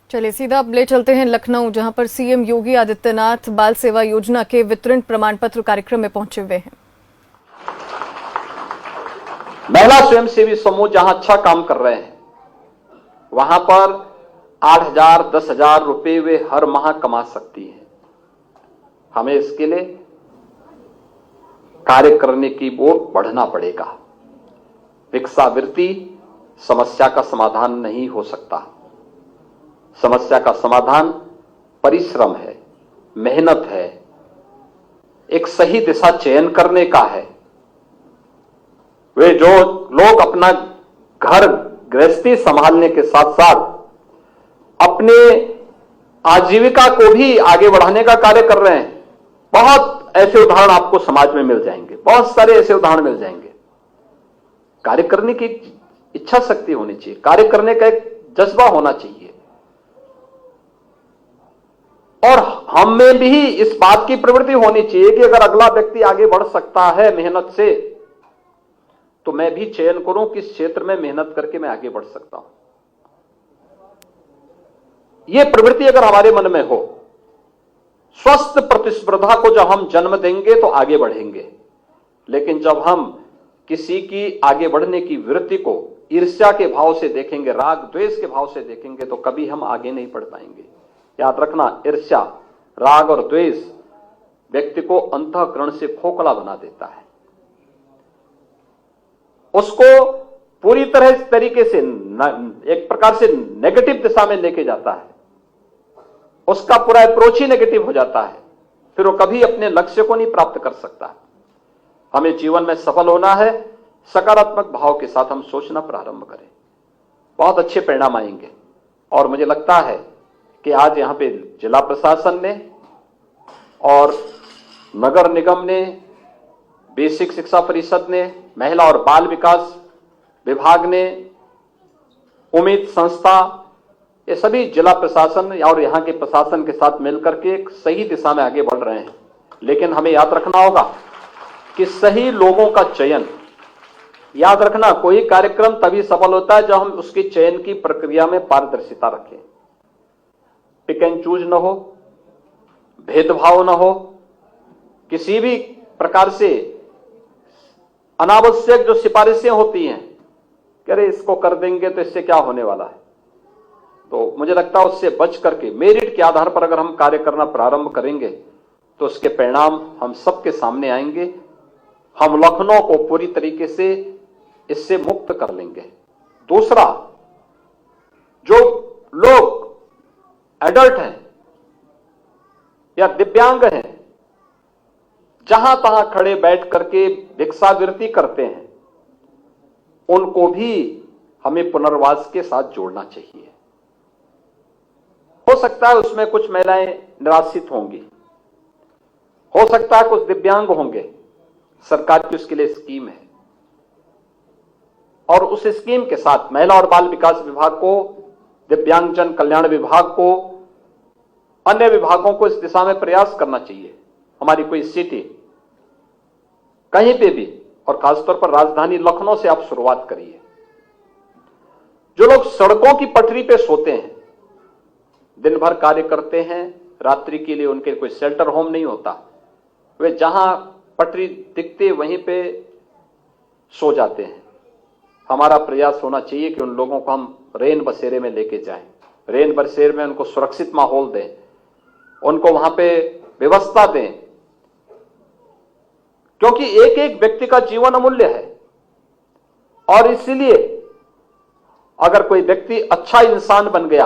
चलिए सीधा अब ले चलते हैं लखनऊ, जहां पर सीएम योगी आदित्यनाथ बाल सेवा योजना के वितरण प्रमाण पत्र कार्यक्रम में पहुंचे हुए हैं। महिला स्वयंसेवी समूह जहां अच्छा काम कर रहे हैं, वहां पर 8,000 10,000 रुपए वे हर माह कमा सकती हैं। हमें इसके लिए कार्य करने की ओर बढ़ना पड़ेगा। भिक्षावृत्ति समस्या का समाधान नहीं हो सकता। समस्या का समाधान परिश्रम है, मेहनत है, एक सही दिशा चयन करने का है। वे जो लोग अपना घर गृहस्थी संभालने के साथ साथ अपने आजीविका को भी आगे बढ़ाने का कार्य कर रहे हैं, बहुत ऐसे उदाहरण आपको समाज में मिल जाएंगे, बहुत सारे ऐसे उदाहरण मिल जाएंगे। कार्य करने की इच्छा शक्ति होनी चाहिए, कार्य करने का एक जज्बा होना चाहिए, और हम में भी इस बात की प्रवृत्ति होनी चाहिए कि अगर अगला व्यक्ति आगे बढ़ सकता है मेहनत से, तो मैं भी चयन करूं किस क्षेत्र में मेहनत करके मैं आगे बढ़ सकता हूं। यह प्रवृत्ति अगर हमारे मन में हो, स्वस्थ प्रतिस्पर्धा को जब हम जन्म देंगे तो आगे बढ़ेंगे। लेकिन जब हम किसी की आगे बढ़ने की वृत्ति को ईर्ष्या के भाव से देखेंगे, राग द्वेष के भाव से देखेंगे, तो कभी हम आगे नहीं बढ़ पाएंगे। याद रखना, ईर्ष्या, राग और द्वेष व्यक्ति को अंतःकरण से खोखला बना देता है, उसको पूरी तरह इस तरीके से एक प्रकार से नेगेटिव दिशा में लेके जाता है, उसका पूरा अप्रोच ही नेगेटिव हो जाता है, फिर वो कभी अपने लक्ष्य को नहीं प्राप्त कर सकता। हमें जीवन में सफल होना है, सकारात्मक भाव के साथ हम सोचना प्रारंभ करें, बहुत अच्छे परिणाम आएंगे। और मुझे लगता है कि आज यहां पे जिला प्रशासन ने और नगर निगम ने, बेसिक शिक्षा परिषद ने, महिला और बाल विकास विभाग ने, उम्मीद संस्था, ये सभी जिला प्रशासन और यहां के प्रशासन के साथ मिलकर के एक सही दिशा में आगे बढ़ रहे हैं। लेकिन हमें याद रखना होगा कि सही लोगों का चयन, याद रखना, कोई कार्यक्रम तभी सफल होता है जब हम उसके चयन की प्रक्रिया में पारदर्शिता रखें, पिक एंड चूज न हो, भेदभाव न हो, किसी भी प्रकार से अनावश्यक जो सिफारिशें होती हैं कि अरे इसको कर देंगे तो इससे क्या होने वाला है, तो मुझे लगता है उससे बच करके मेरिट के आधार पर अगर हम कार्य करना प्रारंभ करेंगे तो उसके परिणाम हम सबके सामने आएंगे। हम लखनऊ को पूरी तरीके से इससे मुक्त कर लेंगे। दूसरा, जो लोग एडल्ट हैं या दिव्यांग हैं, जहां तहां खड़े बैठ करके भिक्षावृत्ति करते हैं, उनको भी हमें पुनर्वास के साथ जोड़ना चाहिए। हो सकता है उसमें कुछ महिलाएं निराश्रित होंगी, हो सकता है कुछ दिव्यांग होंगे, सरकार की उसके लिए स्कीम है, और उस स्कीम के साथ महिला और बाल विकास विभाग को, दिव्यांगजन कल्याण विभाग को, अन्य विभागों को इस दिशा में प्रयास करना चाहिए। हमारी कोई सिटी कहीं पे भी, और खासतौर पर राजधानी लखनऊ से आप शुरुआत करिए। जो लोग सड़कों की पटरी पे सोते हैं, दिन भर कार्य करते हैं, रात्रि के लिए उनके कोई शेल्टर होम नहीं होता, वे जहां पटरी दिखते वहीं पे सो जाते हैं। हमारा प्रयास होना चाहिए कि उन लोगों को हम रेन बसेरे में लेके जाएं, रेन बसेरे में उनको सुरक्षित माहौल दें, उनको वहां पे व्यवस्था दें, क्योंकि एक एक व्यक्ति का जीवन अमूल्य है। और इसलिए अगर कोई व्यक्ति अच्छा इंसान बन गया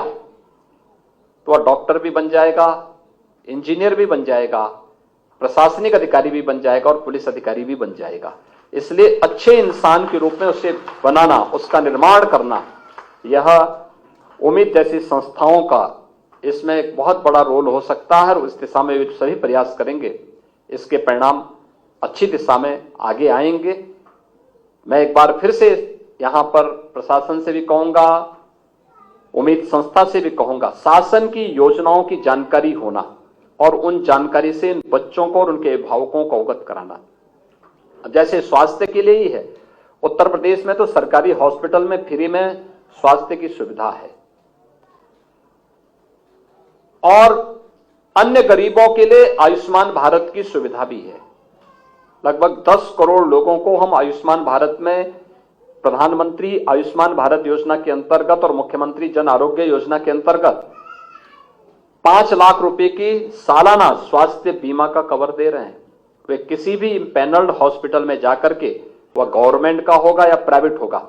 तो वह डॉक्टर भी बन जाएगा, इंजीनियर भी बन जाएगा, प्रशासनिक अधिकारी भी बन जाएगा और पुलिस अधिकारी भी बन जाएगा। इसलिए अच्छे इंसान के रूप में उसे बनाना, उसका निर्माण करना, यह उम्मीद जैसी संस्थाओं का इसमें एक बहुत बड़ा रोल हो सकता है। और उस दिशा में सभी प्रयास करेंगे, इसके परिणाम अच्छी दिशा में आगे आएंगे। मैं एक बार फिर से यहां पर प्रशासन से भी कहूंगा, उम्मीद संस्था से भी कहूंगा, शासन की योजनाओं की जानकारी होना और उन जानकारी से बच्चों को और उनके अभिभावकों को अवगत कराना। जैसे स्वास्थ्य के लिए ही है, उत्तर प्रदेश में तो सरकारी हॉस्पिटल में फ्री में स्वास्थ्य की सुविधा है। और अन्य गरीबों के लिए आयुष्मान भारत की सुविधा भी है। लगभग 10 करोड़ लोगों को हम आयुष्मान भारत में प्रधानमंत्री आयुष्मान भारत योजना के अंतर्गत और मुख्यमंत्री जन आरोग्य योजना के अंतर्गत 5 लाख रुपए की सालाना स्वास्थ्य बीमा का कवर दे रहे हैं। वे किसी भी पैनल्ड हॉस्पिटल में जाकर के, वह गवर्नमेंट का होगा या प्राइवेट होगा,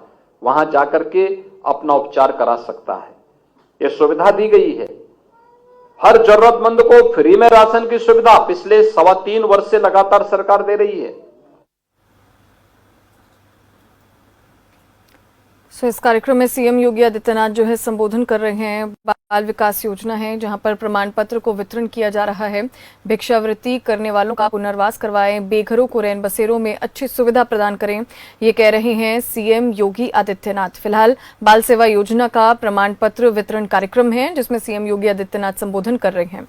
वहां जाकर के अपना उपचार करा सकता है। यह सुविधा दी गई है। हर जरूरतमंद को फ्री में राशन की सुविधा पिछले 3.25 वर्ष से लगातार सरकार दे रही है। इस कार्यक्रम में सीएम योगी आदित्यनाथ जो है संबोधन कर रहे हैं। बाल विकास योजना है जहां पर प्रमाण पत्र को वितरण किया जा रहा है। भिक्षावृत्ति करने वालों का पुनर्वास करवाएं, बेघरों को रैन बसेरों में अच्छी सुविधा प्रदान करें, ये कह रहे हैं सीएम योगी आदित्यनाथ। फिलहाल बाल सेवा योजना का प्रमाण पत्र वितरण कार्यक्रम है जिसमें सीएम योगी आदित्यनाथ संबोधन कर रहे हैं।